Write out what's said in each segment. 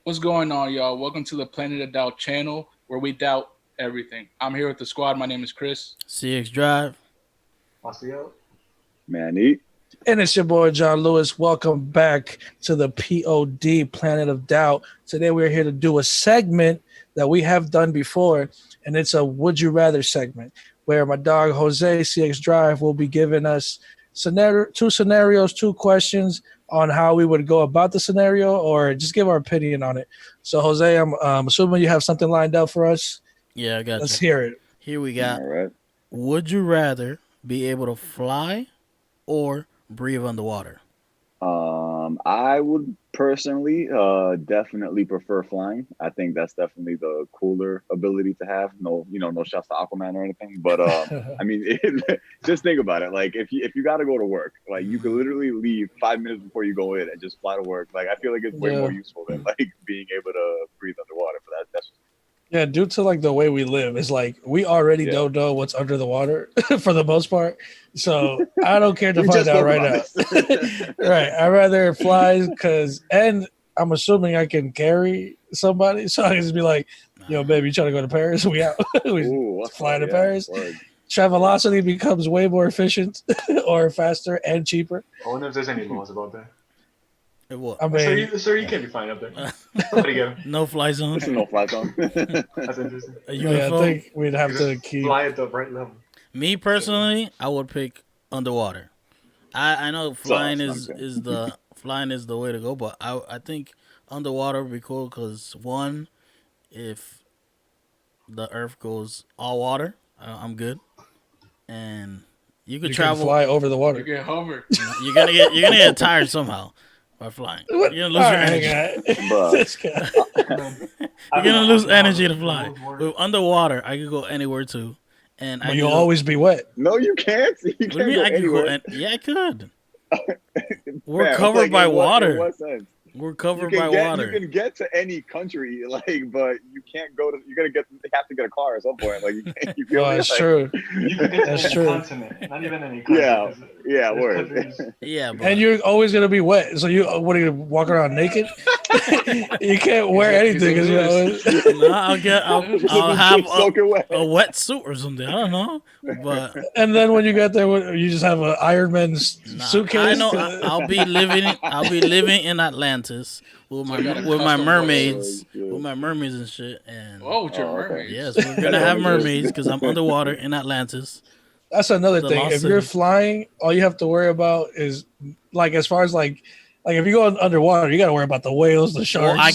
What's going on, y'all? Welcome to the Planet of Doubt channel where we doubt everything. I'm here with the squad. My name is Chris. CX Drive. Marcio. Manny. And it's your boy John Lewis. Welcome back to the POD Planet of Doubt. Today we're here to do a segment that we have done before, and it's a Would You Rather segment where my dog Jose CX Drive will be giving us two scenarios, two questions on how we would go about the scenario, or just give our opinion on it. So Jose, I'm assuming you have something lined up for us. Yeah, I got Let's you. hear it. Here we got. All right. Would you rather be able to fly or breathe underwater? I would personally definitely prefer flying. I think that's definitely the cooler ability to have. No, no shots to Aquaman or anything. But I mean, just think about it. Like if you got to go to work, like you could literally leave 5 minutes before you go in and just fly to work. Like I feel like it's way more useful than like being able to breathe underwater. But that's Yeah, due to like the way we live, it's like we already don't know what's under the water for the most part. So I don't care to find out right now. Right. I'd rather fly and I'm assuming I can carry somebody. So I can just be like, yo, baby, you trying to go to Paris? We out. We fly to Paris. Word. Travelocity becomes way more efficient or faster and cheaper. I wonder if there's any laws about that. What? I mean, sir, you can't be flying up there. Somebody get him. No fly zone. There's no fly zone. That's interesting. I think we'd have to keep fly at the right level. Me personally, I would pick underwater. I know flying is the way to go, but I think underwater would be cool because one, if the Earth goes all water, I'm good, and you could travel, fly over the water. You get hover. You're gonna get tired somehow by flying. You're gonna lose your energy. This guy. You're gonna lose energy to fly. With underwater, I could go anywhere too. And you'll always be wet. No, you can't. You can't go anywhere. Yeah, I could. We're covered by water. In what sense? We're covered by water. You can get to any country, but you can't go to. You have to get a car at some point. Like you can't. You feel me? That's true. You can get to any continent, not even any country. Yeah, word. Yeah, and you're always gonna be wet. So you what are you walk around naked? You can't wear anything because I'll have a wetsuit or something. I don't know, but and then when you get there, you just have an Iron Man suitcase. I know. I'll be living in Atlantis with my mermaids, and shit. And with your mermaids. Yes, we're gonna have mermaids because I'm underwater in Atlantis. That's another thing. If you're flying, all you have to worry about is like as far as like if you go underwater, you got to worry about the whales, the sharks. Well, I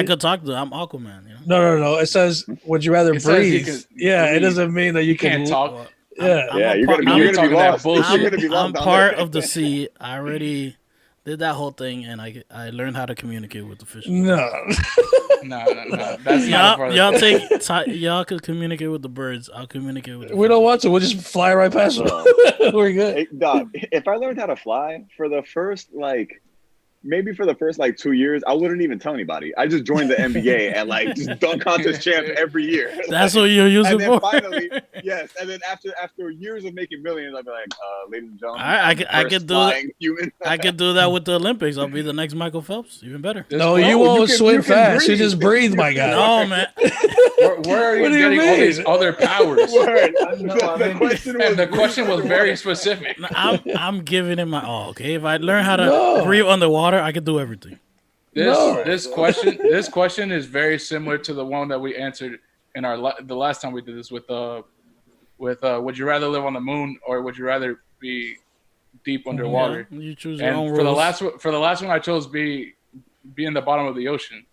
could talk to. I'm Aquaman. You know? No. It says, "Would you rather breathe?" It doesn't mean that you can't talk. You're gonna be lost. I'm part of the sea. I already did that whole thing, and I learned how to communicate with the fish. No. That's not y'all could communicate with the birds. I'll communicate with. We don't want to. We'll just fly right past them. We're good. Hey, dog, if I learned how to fly for the first maybe for the first 2 years, I wouldn't even tell anybody. I just joined the NBA and just dunk contest champ every year. That's what you're using for. And then finally, yes. And then after years of making millions, I'd be like, ladies and gentlemen, I could do that. I could do that with the Olympics. I'll be the next Michael Phelps, even better. No, you won't swim fast. You just breathe, my guy. No, man. Where are you getting all these other powers? The question was very specific. I'm giving it my all. Okay, if I learn how to breathe underwater, I can do everything. This question is very similar to the one that we answered in the last time we did this with would you rather live on the moon or would you rather be deep underwater? Yeah, you choose your own rules. For the last one I chose be in the bottom of the ocean.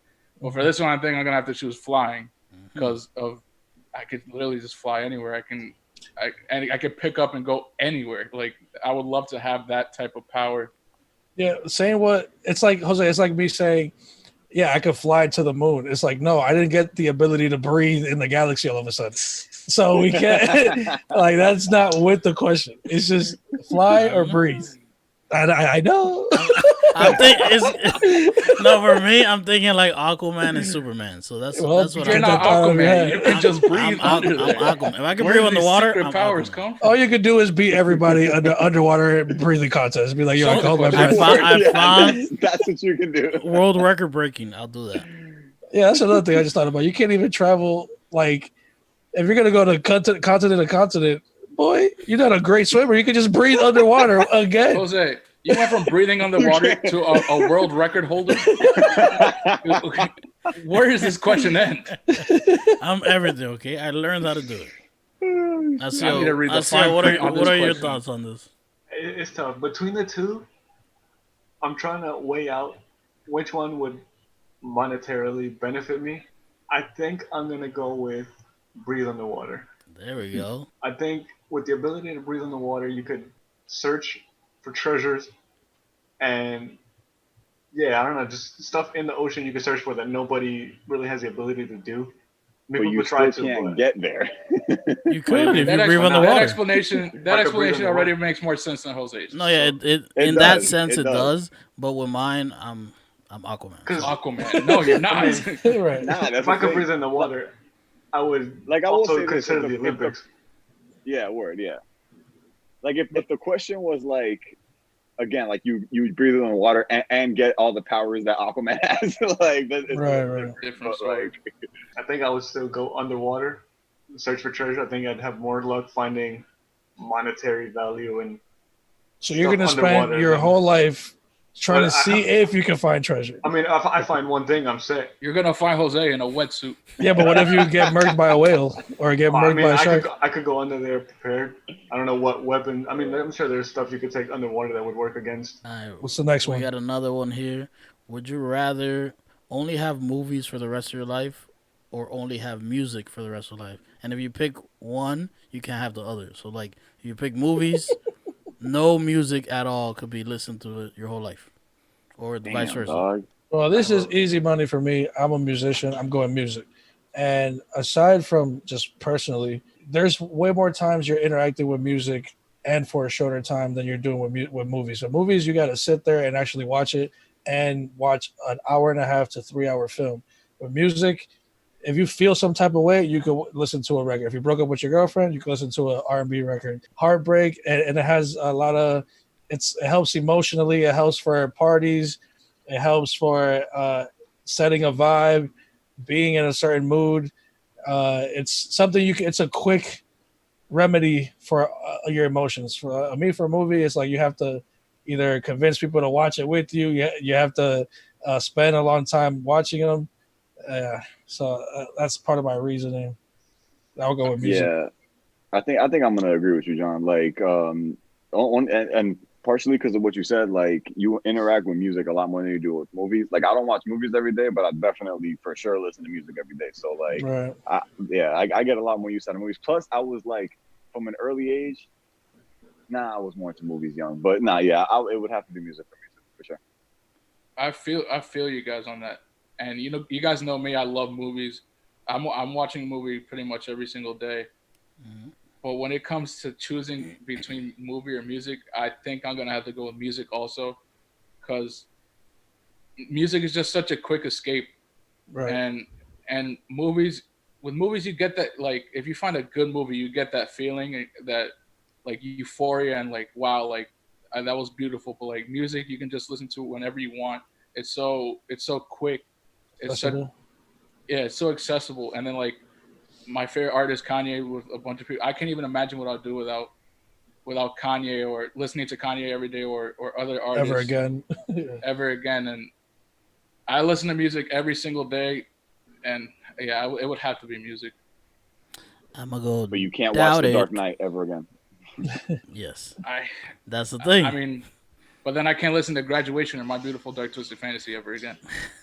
But for this one I think I'm gonna have to choose flying because I could literally just fly anywhere. I could pick up and go anywhere. Like I would love to have that type of power. Yeah, saying what it's like, Jose. It's like me saying, "Yeah, I could fly to the moon." It's like, no, I didn't get the ability to breathe in the galaxy all of a sudden, so we can't. That's not with the question. It's just fly or breathe. I know. For me, I'm thinking like Aquaman and Superman. So that's what you're not Aquaman. You can just breathe under there. Aquaman. If I can breathe underwater, powers come from? All you could do is beat everybody underwater breathing contest. Be like, yo, I can hold my breath. I found that's what you can do. World record breaking. I'll do that. Yeah, that's another thing I just thought about. You can't even travel like if you're gonna go to continent to continent. Boy, you're not a great swimmer. You can just breathe underwater again. Jose, you went from breathing underwater to a world record holder. Where does this question end? I'm everything. Okay, I learned how to do it. I need to read the What are your question. thoughts on this? It's tough. Between the two, I'm trying to weigh out which one would monetarily benefit me. I think I'm gonna go with breathe underwater. There we go. I think with the ability to breathe underwater, you could search for treasures, and yeah, I don't know, just stuff in the ocean you could search for that nobody really has the ability to do. Maybe you still can't get there. You could if you breathe underwater. That explanation already makes more sense than Jose's. No, yeah, it in that sense it does. But with mine, I'm Aquaman. Aquaman. No, you're not. Right. Nah, if I could breathe in the water, I would also consider the Olympics. Yeah, word, yeah. Like if the question was like, again, like you breathe in the water and get all the powers that Aquaman has, like right. Different. Like, I think I would still go underwater, search for treasure. I think I'd have more luck finding monetary value and. So you're gonna spend your whole life trying to see if you can find treasure. I mean, if I find one thing, I'm set. You're gonna find Jose in a wetsuit. Yeah, but what if you get murked by a whale or get murked by a shark? I could go under there prepared. I don't know what weapon. I mean, I'm sure there's stuff you could take underwater that would work against. All right, what's the next one? We got another one here. Would you rather only have movies for the rest of your life or only have music for the rest of your life? And if you pick one, you can't have the other. So, like, if you pick movies, no music at all could be listened to your whole life. Or vice versa. Dog. Well, this is easy money for me. I'm a musician. I'm going music. And aside from just personally, there's way more times you're interacting with music and for a shorter time than you're doing with movies. So movies, you got to sit there and actually watch it and watch an 1.5 to 3 hour film. With music, if you feel some type of way, you could listen to a record. If you broke up with your girlfriend, you can listen to an R&B record. Heartbreak, and it has a lot of, it helps emotionally. It helps for parties. It helps for setting a vibe, being in a certain mood. It's something it's a quick remedy for your emotions. For me, for a movie, it's like you have to either convince people to watch it with you. You have to spend a long time watching them. So that's part of my reasoning. I'll go with music. Yeah, I think I'm gonna agree with you, John. Like, and partially because of what you said, like you interact with music a lot more than you do with movies. Like I don't watch movies every day, but I definitely for sure listen to music every day. So like, right. I get a lot more used to movies. Plus, I was like from an early age. I was more into movies young, but it would have to be music for sure. I feel you guys on that, and you guys know me. I love movies. I'm watching a movie pretty much every single day. Mm-hmm. But when it comes to choosing between movie or music, I think I'm going to have to go with music also, because music is just such a quick escape. Right. And movies, with movies, you get that, like, if you find a good movie, you get that feeling, that, like, euphoria and, like, wow, like, that was beautiful. But, like, music, you can just listen to it whenever you want. It's so quick. It's so accessible. And then, like, my favorite artist Kanye with a bunch of people. I can't even imagine what I'll do without Kanye, or listening to Kanye every day, or other artists ever again. And I listen to music every single day, and it would have to be music. I'm gonna go. But you can't watch The Dark Knight ever again. Yes, that's the thing. I mean, but then I can't listen to Graduation or My Beautiful Dark Twisted Fantasy ever again.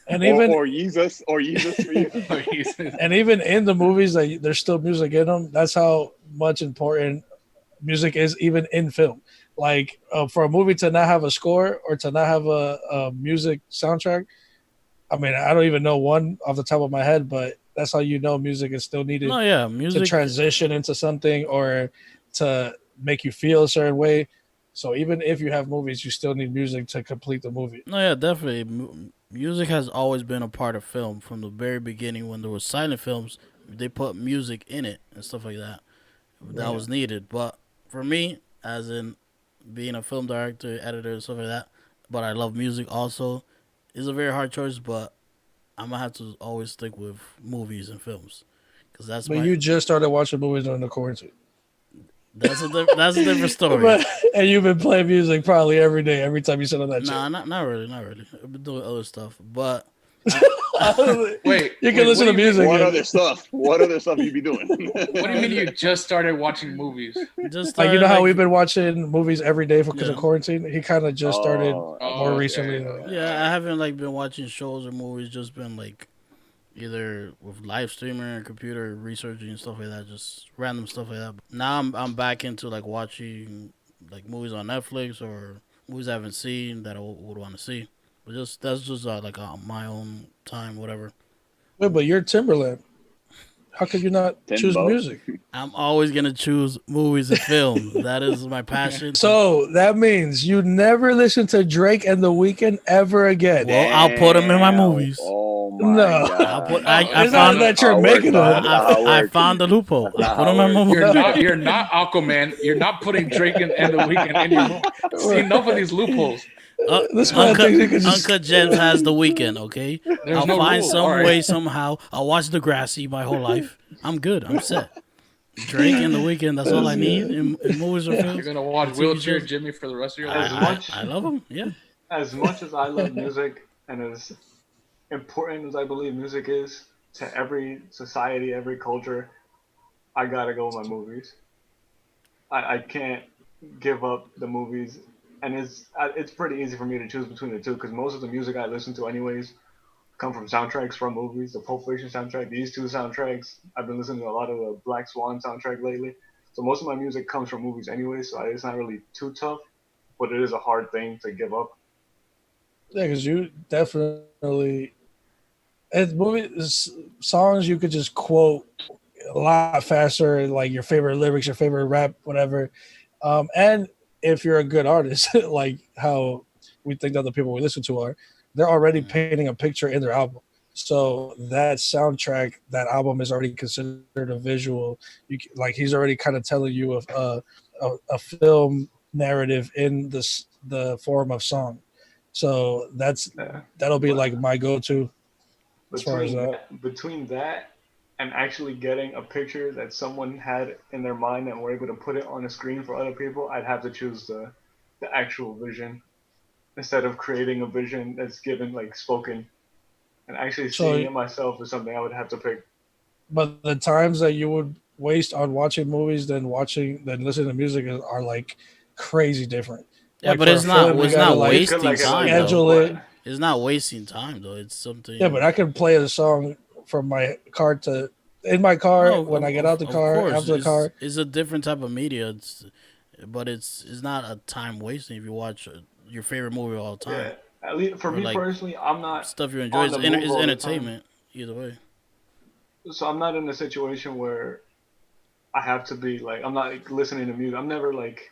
And even or Jesus for you. And even in the movies, there's still music in them. That's how much important music is, even in film. Like for a movie to not have a score or to not have a music soundtrack. I mean, I don't even know one off the top of my head, but that's how you know music is still needed. Music to transition into something or to make you feel a certain way. So even if you have movies, you still need music to complete the movie. No, yeah, definitely. Music has always been a part of film from the very beginning. When there was silent films, they put music in it and stuff like that. That was needed. But for me, as in being a film director, editor, and stuff like that, but I love music also, it's a very hard choice. But I'm gonna have to always stick with movies and films because But you just started watching movies during the quarantine. That's a different story. But, and you've been playing music probably every day, every time you sit on that Nah, chair. not really. I've been doing other stuff, but Wait, you can listen to music. What other stuff? What other stuff you be doing? What do you mean you just started watching movies? just Like, you know how we've been watching movies every day because of Yeah. quarantine? He kind of just started more okay, recently. Yeah, I haven't like been watching shows or movies. Just been like either with live streaming or computer researching and stuff like that, just random stuff like that. Now I'm back into like watching like movies on Netflix or movies I haven't seen that I would want to see. But that's just like my own time, whatever. Wait, but you're Timberland. How could you not choose Timbo? music? I'm always gonna choose movies and films. That is my passion. So that means you never listen to Drake and The Weeknd ever again. Well, I'll put them in my movies. Oh my No. god! I It's not found that you're How it making works, them. man. That's not how it I works. found the loophole. That's I not put how them in it my works. movie. You're not Aquaman. You're not putting Drake and the Weeknd in your movie. See, enough of these loopholes. This man thinks he could just. Uncut Gems has the Weekend. Okay, There's I'll no find rule. some All right. way somehow. I'll watch Degrassi my whole life. I'm good. I'm set. Drake and the Weekend. That's all I need in movies or You're films. gonna watch TV Wheelchair shows. Jimmy for the rest of your life. I love him. Yeah. As much as I love music and as important as I believe music is to every society, every culture, I gotta go with my movies. I can't give up the movies, and it's pretty easy for me to choose between the two because most of the music I listen to, anyways, come from soundtracks from movies. The Pulp Fiction soundtrack, these two soundtracks. I've been listening to a lot of the Black Swan soundtrack lately. So most of my music comes from movies anyway, so it's not really too tough, but it is a hard thing to give up. Yeah, because you definitely. And movies, songs you could just quote a lot faster, like your favorite lyrics, your favorite rap, whatever. And if you're a good artist, like how we think that the people we listen to are, they're already painting a picture in their album. So that soundtrack, that album is already considered a visual. Like he's already kind of telling you a film narrative in the form of song. So that'll be like my go-to as far as that. Between that and actually getting a picture that someone had in their mind and were able to put it on a screen for other people, I'd have to choose the actual vision instead of creating a vision that's given like spoken. And actually seeing it myself is something I would have to pick. But the times that you would waste on watching movies than listening to music are like crazy different. Yeah, like but it's not wasting time. Schedule it. It's not wasting time though. It's something. Yeah, but I can play a song from my car in my car when I get out the car, after the car. It's a different type of media. But it's not a time wasting if you watch your favorite movie all the time. Yeah. At least for me personally, I'm not stuff you enjoy. It's entertainment either way. So I'm not in a situation where I have to be like I'm not like, listening to music. I'm never like.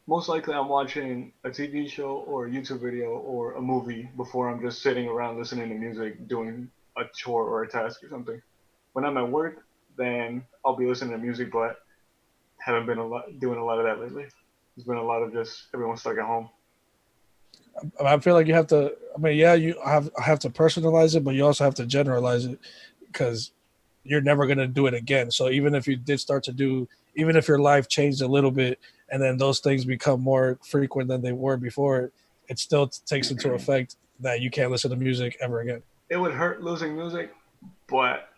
Most likely, I'm watching a TV show or a YouTube video or a movie before I'm just sitting around listening to music, doing a chore or a task or something. When I'm at work, then I'll be listening to music, but haven't been doing a lot of that lately. There's been a lot of just everyone stuck at home. I feel like you have to. I mean, yeah, you have to personalize it, but you also have to generalize it because you're never gonna do it again. So even if you did start to do, even if your life changed a little bit, and then those things become more frequent than they were before, it still takes into effect that you can't listen to music ever again. It would hurt losing music, but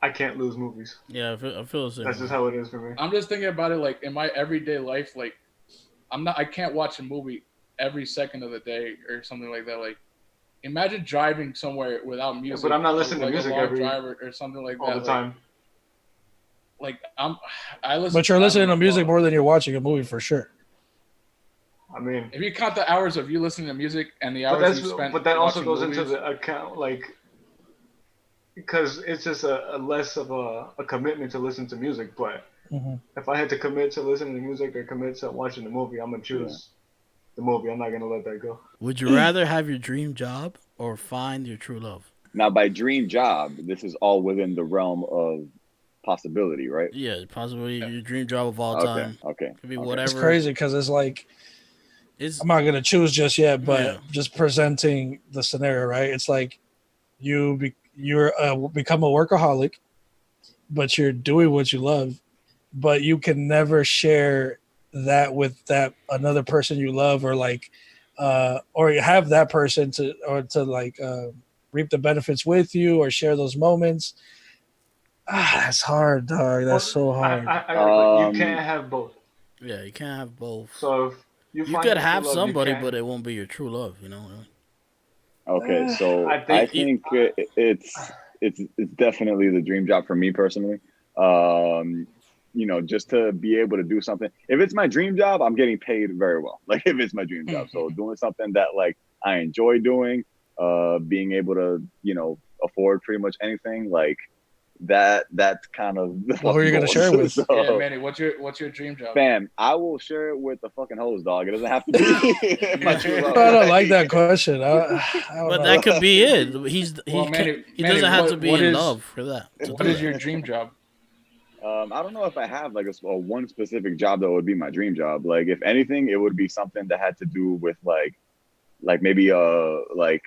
I can't lose movies. Yeah, I feel the same. That's just how it is for me. I'm just thinking about it like in my everyday life, like I can't watch a movie every second of the day or something like that. Like imagine driving somewhere without music. Yeah, but I'm not listening to music every drive or something like all that. the time. I listen. But you're listening to music more than you're watching a movie for sure. I mean, if you count the hours of you listening to music and the hours you spent, but that also goes movies, into the account, like, because it's just a less of a commitment to listen to music. But if I had to commit to listening to music or commit to watching the movie, I'm gonna choose the movie. I'm not gonna let that go. Would you rather have your dream job or find your true love? Now, by dream job, this is all within the realm of possibility, right? Yeah, possibly your dream job of all time. Okay. Could be whatever. It's crazy because it's like I'm not gonna choose just yet, but just presenting the scenario, right? It's like you're become a workaholic, but you're doing what you love, but you can never share that with that another person you love, or like or you have that person to like reap the benefits with you or share those moments. That's hard, dog. That's so hard. You can't have both. Yeah, you can't have both. So if you You find could your true have love, somebody, but it won't be your true love. You know. Okay, so I I think- think it's definitely the dream job for me personally. You know, just to be able to do something. If it's my dream job, I'm getting paid very well. Like if it's my dream job, so doing something that like I enjoy doing, being able to, you know, afford pretty much anything like that. That's kind of the Well, who are you gonna goal. share with? So, Yeah, Manny, what's your dream job? fam, I will share it with the fucking hose dog. It doesn't have to be my true love. I don't like that question. I don't But know. that could be it. Well, Manny, He doesn't have to be what in is- love for that. What is your dream job? I don't know if I have like a one specific job that would be my dream job. Like if anything, it would be something that had to do with like maybe like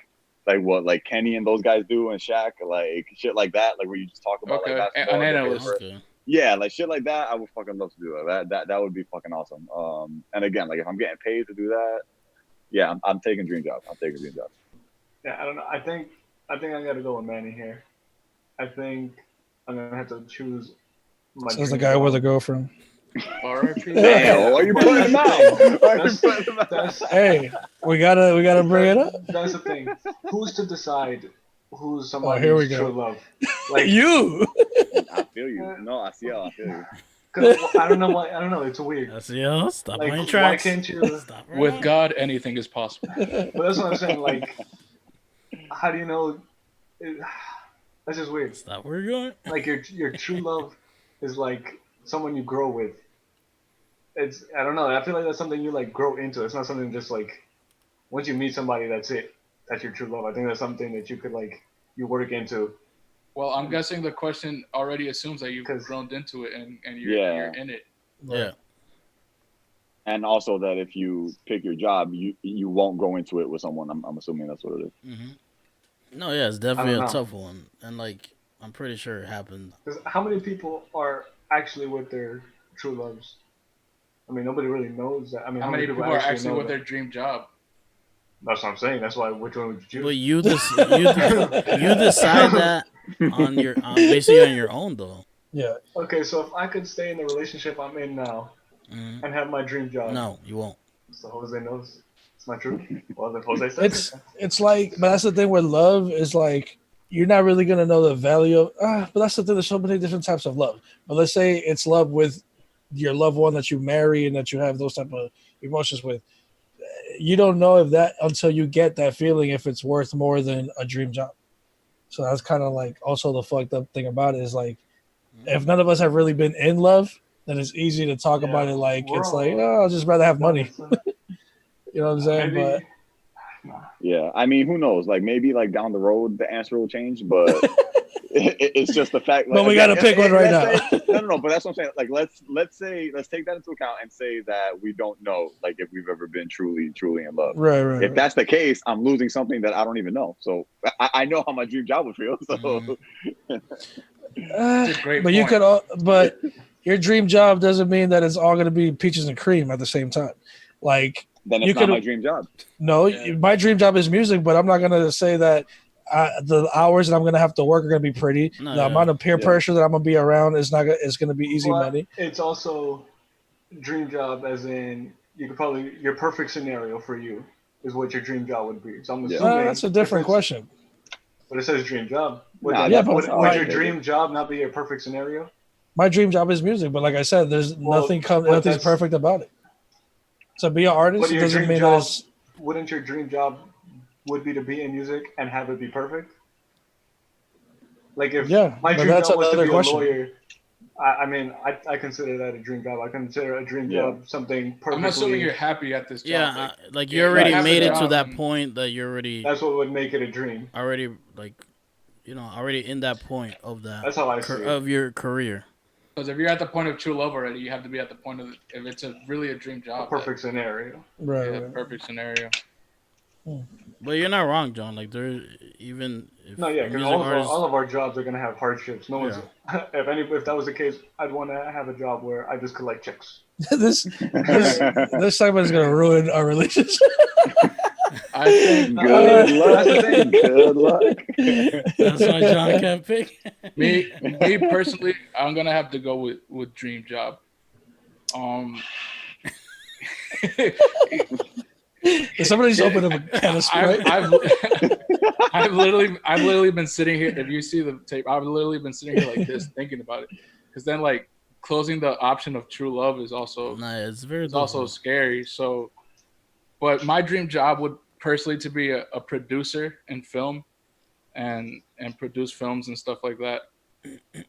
what like Kenny and those guys do and Shaq, like shit like that, like where you just talk about Okay, like basketball. an and analyst. whatever. Okay. Yeah, like shit like that. I would fucking love to do that would be fucking awesome. And again, like if I'm getting paid to do that, yeah, I'm taking dream job. I'm taking dream job. Yeah, I don't know. I think I gotta go with Manny here. I think I'm gonna have to choose my Says the dream guy job. with a girlfriend. R.I.P. Damn, why are you putting him out? Why are you putting him out? That's, Hey, we gotta bring it up. that's the thing. Who's to decide who's somebody's here we go. true love? Like You. I feel you. No, I feel you. 'cause I don't know why. I don't know. It's weird. That's stop Like playing why tracks. can't you? Stop With right. God, anything is possible. But that's what I'm saying. Like, how do you know? That's just weird. Stop where you're going. Like your true love is like someone you grow with. It's I don't know. I feel like that's something you like grow into. It's not something just like once you meet somebody, that's it. That's your true love. I think that's something that you could like you work into. Well, I'm guessing the question already assumes that you've grown into it and you're in it. Yeah. And also that if you pick your job, you won't go into it with someone. I'm assuming that's what it is. Mm-hmm. No, yeah, it's definitely I don't a know. tough one, and like I'm pretty sure it happened. 'Cause how many people are actually with their true loves? I mean, nobody really knows that. I mean, How many people are actually know with that? their dream job? That's what I'm saying. That's why. Which one would you choose? But you decide that on your basically on your own though. Yeah. Okay, so if I could stay in the relationship I'm in now Mhm. and have my dream job, No, you won't. so Jose knows it's not true. Well, then Jose says It's like, but that's the thing with love is like you're not really gonna know the value of. But that's the thing. There's so many different types of love. But let's say it's love with your loved one that you marry and that you have those type of emotions with. You don't know if that until you get that feeling if it's worth more than a dream job. So that's kind of like also the fucked up thing about it is like if none of us have really been in love, then it's easy to talk Yeah, about it like we're it's all- like I'll just rather have money. So, You know what I'm saying? maybe, Yeah, I mean, who knows? Like maybe like down the road the answer will change, but it's just the fact. Like, But we gotta pick one right now. No. But that's what I'm saying. Like let's take that into account and say that we don't know like if we've ever been truly in love. Right. If that's the case, I'm losing something that I don't even know. So I know how my dream job would feel. So That's a great but you point. could, but your dream job doesn't mean that it's all going to be peaches and cream at the same time. Like then you it's not could- my dream job. no, Yeah. my dream job is music, but I'm not going to say that the hours that I'm going to have to work are going to be pretty. No, The yeah. amount of peer Yeah. pressure that I'm going to be around is not. It's going to be easy but money. it's also dream job, as in you could probably your perfect scenario for you is what your dream job would be. So I'm Yeah. assuming That's a different if it's- question. But it says dream job. Would, Nah, that- yeah, but would, my- would your dream job not be your perfect scenario? My dream job is music, but like I said, there's Well, but nothing's that's- perfect about it. To be an artist, But it your doesn't dream mean job, that it's wouldn't your dream job would be to be in music and have it be perfect? Like if Yeah, my but dream that's job was to another be question. a lawyer, I consider that a dream job. I consider a dream Yeah. job something perfectly. I'm assuming you're happy at this job. Yeah, like, like you yeah, already have the made it to job that and- point that you're already That's what would make it a dream. like already in that point of that That's how I see it. of your career. Because if you're at the point of true love already, you have to be at the point of if it's really a dream A job. perfect scenario. right. Yeah, right. perfect scenario. But you're not wrong, John. Like there, even if No, yeah, a because music artist, all of our jobs are gonna have hardships. No one's. yeah. If that was the case, I'd want to have a job where I just collect checks. this segment is gonna ruin our relationship. I think Good luck. That's the thing. Good luck. That's why John can't pick. me personally, I'm gonna have to go with dream job. Somebody's opened up a can of Sprite. I've literally been sitting here. If you see the tape, I've literally been sitting here like this, thinking about it. Because then, like, closing the option of true love is also also scary. So, but my dream job would personally to be a producer in film, and produce films and stuff like that,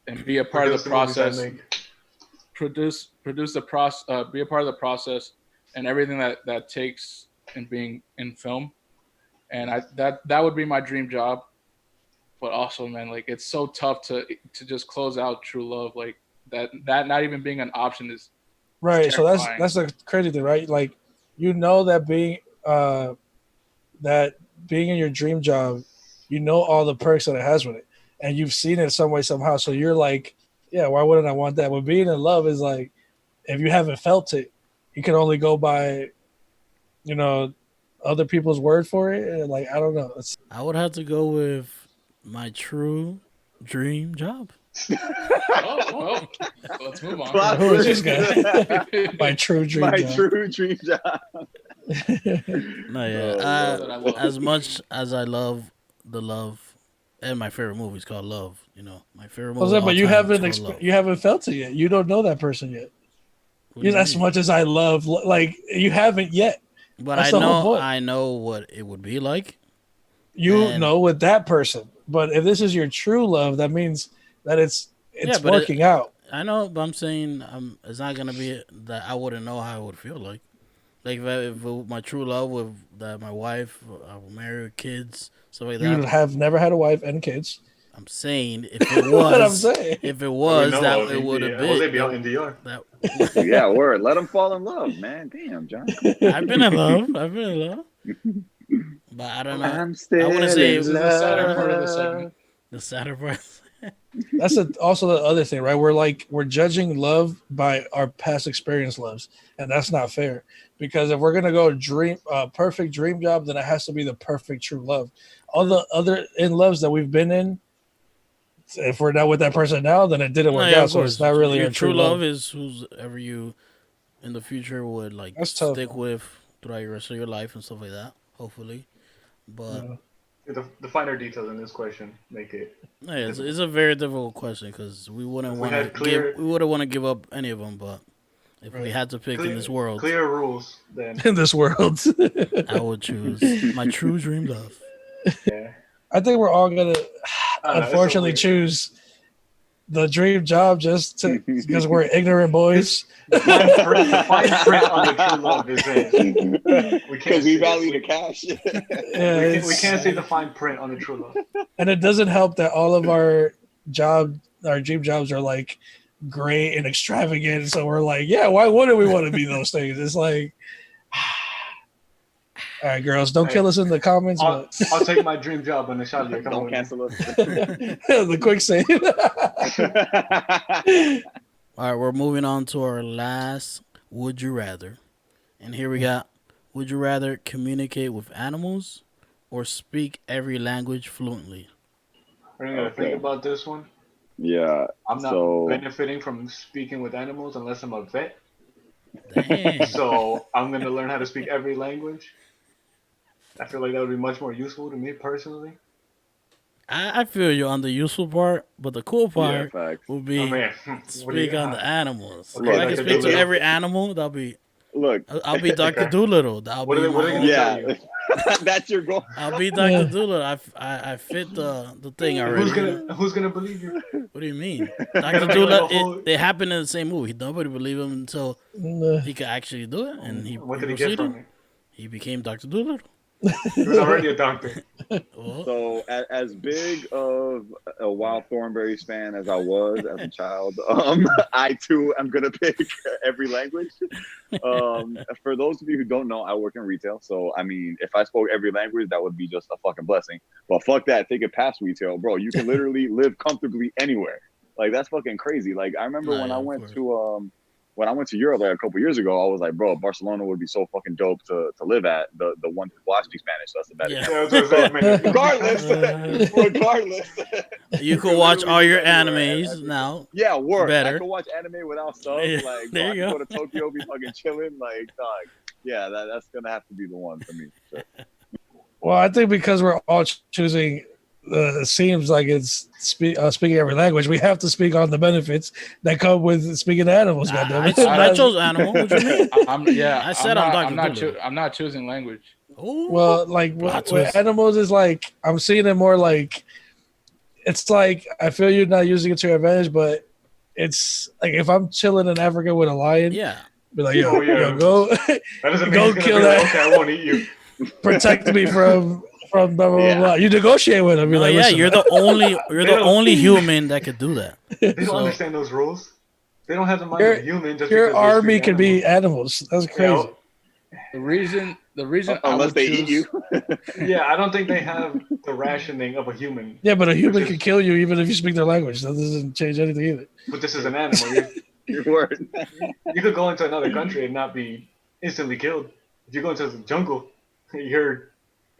and be a part of the process. Produce the process. Be a part of the process and everything that takes in being in film, and that would be my dream job. But also, man, like it's so tough to just close out true love, like that not even being an option is right. So that's the crazy thing, right? Like, you know that being in your dream job, you know all the perks that it has with it, and you've seen it some way somehow. So you're like, yeah, why wouldn't I want that? But being in love is like, if you haven't felt it, you can only go by, other people's word for it. And like, I don't know. I would have to go with my true dream job. Well, let's move on. Who is this guy? My true dream My job. true dream job. No, yeah. As much as I love the love, and my favorite movie is called Love. My favorite movie. But you haven't felt it yet. You don't know that person yet. As much as I love, like, you haven't yet. But That's I know what it would be like. You know with that person. But if this is your true love, that means that it's working out. I know, but I'm saying it's not gonna be that I wouldn't know how it would feel like. Like if my true love with my wife, I will marry with kids, stuff like that. You have never had a wife and kids. I'm saying if it was, what I'm saying. If it was, that it would have been. They'd be out in DR. Yeah, word. Let them fall in love, man. Damn, John. I've been in love. But I don't know. I'm still I want to say in love. The sadder part of the segment. The sadder part. That's also the other thing, right? We're judging love by our past experience loves, and that's not fair. Because if we're gonna go perfect dream job, then it has to be the perfect true love. All the other in loves that we've been in, if we're not with that person now, then it didn't work out. So it's not really your a true love. Is whoever you in the future would stick with throughout the rest of your life and stuff like that. Hopefully, but the finer details in this question make it. Yeah, it's a very difficult question because we wouldn't want to give up any of them. But if we had to pick in this world, clear rules, then in this world, I would choose my true dream love. Yeah, I think we're all gonna unfortunately choose the dream job just because we're ignorant boys. The fine print on the true love is it. Because we value the cash. We can't see the fine print on the true love. And it doesn't help that all of our dream jobs are like great and extravagant. So we're like, yeah, why wouldn't we want to be those things? It's like, all right, girls, don't kill us in the comments. I'll take my dream job on the shot. Don't cancel us. The quick save. All right, we're moving on to our last Would You Rather. And here we got, would you rather communicate with animals or speak every language fluently? Are you going to think about this one? Yeah. I'm not benefiting from speaking with animals unless I'm a vet. Dang. So I'm going to learn how to speak every language. I feel like that would be much more useful to me personally. I feel you on the useful part, but the cool part would be speak on the animals. Okay, if I can speak to every animal, that'll be. Look, I'll be Dr. Doolittle. That's your goal. I'll be Dr. Doolittle. I fit the thing already. Who's gonna believe you? What do you mean, Dr. Doolittle? It happened in the same movie. Nobody believed him until he could actually do it, and he. What did he get from it? He became Dr. Doolittle. He was already a doctor. So, as big of a Wild Thornberrys fan as I was as a child, I too am gonna pick every language. For those of you who don't know, I work in retail, so I mean, if I spoke every language, that would be just a fucking blessing. But fuck that, take it past retail, bro. You can literally live comfortably anywhere. Like that's fucking crazy. Like I remember when I went to Europe like a couple years ago, I was like, bro, Barcelona would be so fucking dope to live at. The one who I speak Spanish, so that's the bad example. Regardless, you could watch all your animes now. Yeah, work. Better. I could watch anime without subs. Yeah, Like, there you I go. could go to Tokyo, be fucking chilling. Like, dog. Yeah, that's gonna have to be the one for me. Sure. Well, I think because we're all choosing, it seems like it's speaking every language. We have to speak on the benefits that come with speaking animals. Goddammit. I chose animal. What you mean? I said I'm not choosing language. Ooh. Well, like with animals is like I'm seeing it more like it's like I feel you're not using it to your advantage, but it's like if I'm chilling in Africa with a lion, be like, yo, go, that doesn't go kill that. Like, okay, I won't eat you. Protect me from blah blah blah. You negotiate with them. Like, you're the only human that could do that. They don't understand those rules. They don't have the mind of a human. Just your army can be animals. That's crazy. The reason unless they eat you. Yeah, I don't think they have the rationing of a human. Yeah, but a human can kill you even if you speak their language. That doesn't change anything either. But this is an animal. Your word. You could go into another country and not be instantly killed. If you go into the jungle, you're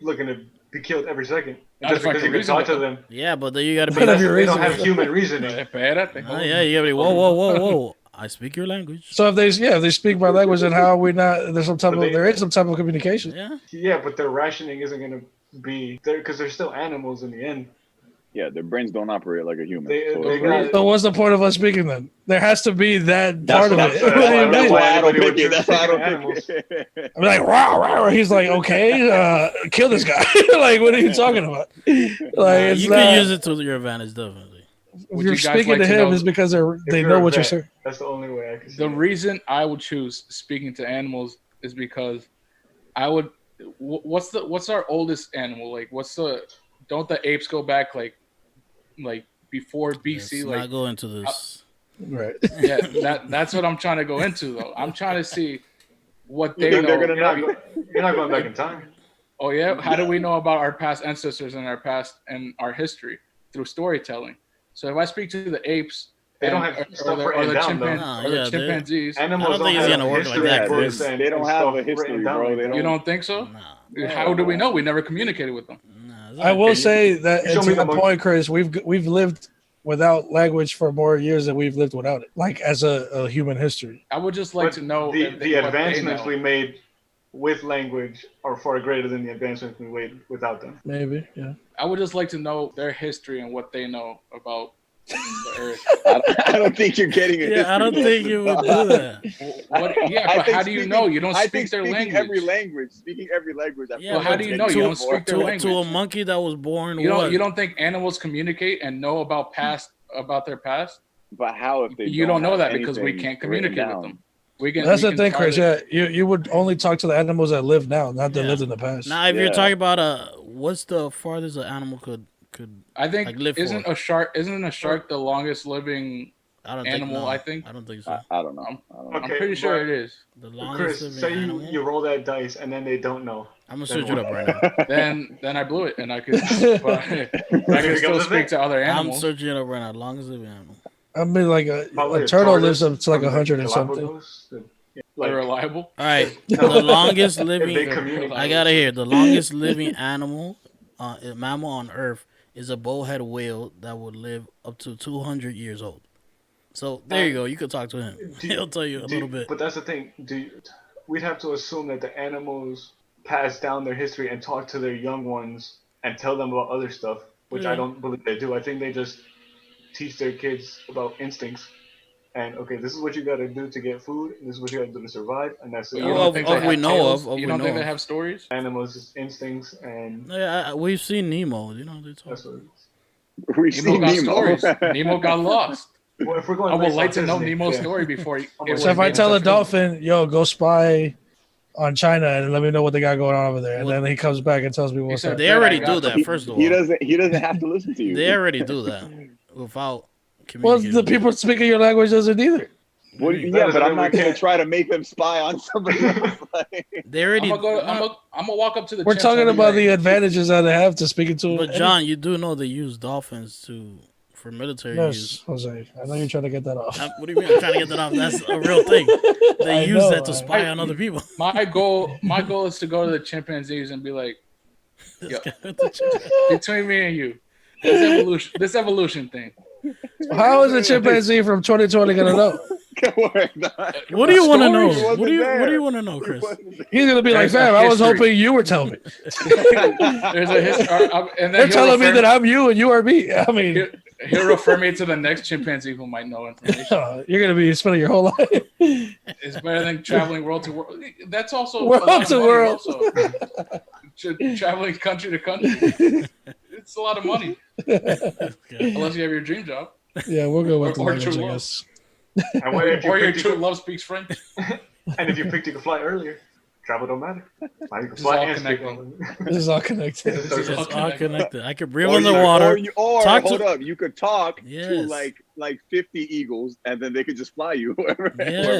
looking to be killed every second. And just because you can talk to them. Yeah, but then you gotta be. They don't have human reasoning. You gotta be. Whoa. I speak your language. So if they speak my language, then how are we not? There is some type of communication. Yeah, but their rationing isn't going to be there because they're still animals in the end. Yeah, their brains don't operate like a human. So what's the point of us speaking then? There has to be that part of it. That's why I don't pick it. That's why I don't pick it. I'm like, rah. He's like, okay, kill this guy. Like, what are you talking about? Like, you can use it to your advantage, definitely. If you're speaking to him, it's because they know what you're saying. That's the only way I can see the reason I would choose speaking to animals is because I would. What's our oldest animal? Like, don't the apes go back like before BC? Let's not go into this. Right. Yeah, that's what I'm trying to go into though. I'm trying to see what they know. You're not going back in time. Oh yeah, how do we know about our past ancestors and our past and our history? Through storytelling. So if I speak to the apes, they don't have stuff written down, the chimpanzees. Animals I don't think it's gonna work like that. They don't have a history, bro. You don't think so? No. How do we know? We never communicated with them. I will say that to that point, Chris, we've lived without language for more years than we've lived without it, like as a human history. I would just like to know the advancements we made with language are far greater than the advancements we made without them. Maybe, yeah. I would just like to know their history and what they know about the Earth. I don't think you're getting it. Yeah, I don't think you would do that. But how do you know? You don't speak their language. Speaking every language. Well, how do you know? You don't speak their language. To a monkey that was born. You don't think animals communicate and know about their past? But how if they? You don't know that because we can't communicate with them. That's the thing, Chris. Yeah, you would only talk to the animals that live now, not that lived in the past. Now, if you're talking about what's the farthest an animal could I think live isn't for? a shark the longest living animal? I think. I don't think so. I don't know. I'm pretty sure it is. The longest Chris, living say animal? you roll that dice and then they don't know. I'm gonna search it up right now. Then I blew it, and I could still speak to other animals. I'm searching it up right now. Longest living animal. I mean, like a turtle lives up to like 100 or something. They're reliable. All right, the longest living. I gotta hear the longest living animal, mammal on Earth is a bowhead whale that would live up to 200 years old. So there you go. You could talk to him. He'll tell you a little bit. But that's the thing. We'd have to assume that the animals pass down their history and talk to their young ones and tell them about other stuff, which I don't believe they do. I think they just teach their kids about instincts. And okay, this is what you got to do to get food. And this is what you got to do to survive, and that's it. You don't think they have stories? Animals' instincts and we've seen Nemo. You know they talk. That's what we've seen Nemo. Nemo got lost. Well, if we're going I would like to know Nemo's story before. So if I tell a dolphin, "Yo, go spy on China and let me know what they got going on over there. And then he comes back and tells me what's said up. They already do that. First of all, he doesn't have to listen to you. They already do that without Well, communicating. the people speaking your language doesn't either. Well, yeah, but I'm not going to try to make them spy on somebody else. They already. I'm gonna walk up to the. We're talking about the advantages that they have to speaking to. But John, you do know they use dolphins for military use. Yes, Jose. I know you're trying to get that off. What do you mean? I'm trying to get that off. That's a real thing. They use that to spy on other people. My goal is to go to the chimpanzees and be like, yo, between me and you, this evolution thing. How is a chimpanzee from 2020 gonna know? What do you want to know? What do you want to know, Chris? He's gonna be like, "Fam, I was hoping you were telling me." There's a history, and they're telling me that I'm you and you are me. I mean, he'll refer me to the next chimpanzee who might know information. You're gonna be spending your whole life. It's better than traveling world to world. That's also world to world. Traveling country to country. It's a lot of money. Unless you have your dream job. Yeah, we'll go with the language, I guess. Or your true love speaks French. And if you picked, you could fly earlier. Travel don't matter. You can fly and speak. This is all connected. It's all connected. I could breathe underwater. Or you could talk to like 50 eagles, and then they could just fly you wherever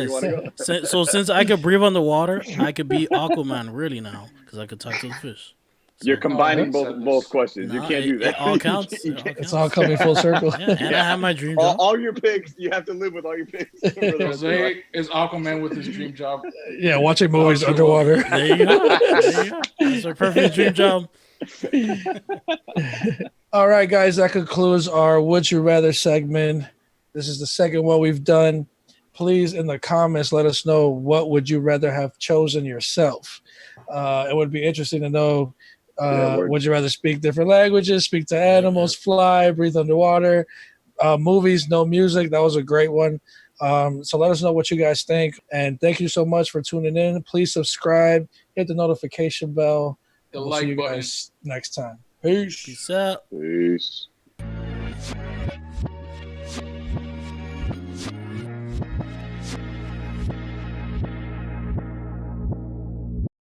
you want to go. So since I could breathe underwater, I could be Aquaman really now because I could talk to the fish. So, you're combining both questions. You can't do that. It all counts. It's all coming full circle. Yeah, and I have my dream job. All your picks, you have to live with all your picks. Jose is Aquaman with his dream job. Yeah, watching movies underwater. There you go. That's a perfect dream job. All right, guys, that concludes our Would You Rather segment. This is the second one we've done. Please, in the comments, let us know what would you rather have chosen yourself. It would be interesting to know. Would you rather speak different languages, speak to animals, fly, breathe underwater, movies, no music? That was a great one. So let us know what you guys think. And thank you so much for tuning in. Please subscribe, hit the notification bell. We'll see you guys next time. Peace. Peace out. Peace.